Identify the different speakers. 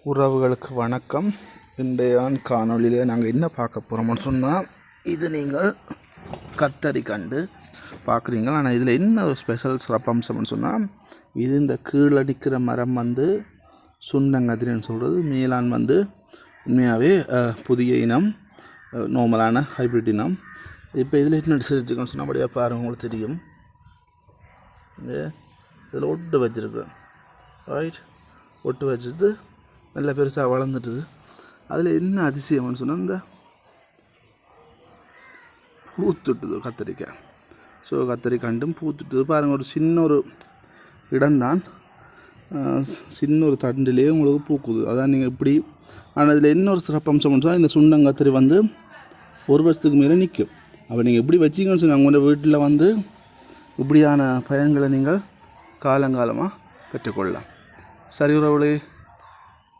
Speaker 1: உறவுகளுக்கு வணக்கம். இன்றைய காணொளியில் நாங்கள் என்ன பார்க்க போகிறோம்னு சொன்னால், இது நீங்கள் கத்தரி கண்டு பார்க்குறீங்க. ஆனால் இதில் என்ன ஒரு ஸ்பெஷல் சிறப்பம்சம்னு சொன்னால், இது இந்த கீழடிக்கிற மரம் சுண்டங்கதிரின்னு சொல்கிறது. மேலான் உண்மையாகவே புதிய இனம், நார்மலான ஹைப்ரிட் இனம். இப்போ இதில் என்ன செஞ்சுக்கணும்னு சொன்னால் அப்படியே பாருங்கள், உங்களுக்கு தெரியும். இதில் ஒட்டு வச்சுருக்கேன், ரைட். ஒட்டு வச்சுட்டு நல்லா பெருசாக வளர்ந்துட்டுது. அதில் என்ன அதிசயம்னு சொன்னால், இந்த பூத்துட்டுது கத்திரிக்காய். ஸோ கத்திரிக்காண்டும் பூத்துட்டுது பாருங்கள். ஒரு சின்ன ஒரு இடம்தான், சின்ன ஒரு தண்டிலே உங்களுக்கு பூக்குது. அதான் நீங்கள் இப்படி. ஆனால் இதில் இன்னொரு சிறப்பம்சம்னு சொன்னால், இந்த சுண்டங்கத்திரி ஒரு வருஷத்துக்கு மேலே நிற்கும். அப்போ நீங்கள் எப்படி வச்சிங்கன்னு சொன்னால், உங்களோட வீட்டில் இப்படியான பயன்களை நீங்கள் காலங்காலமாக பெற்றுக்கொள்ளலாம். சரி உறவுகளே.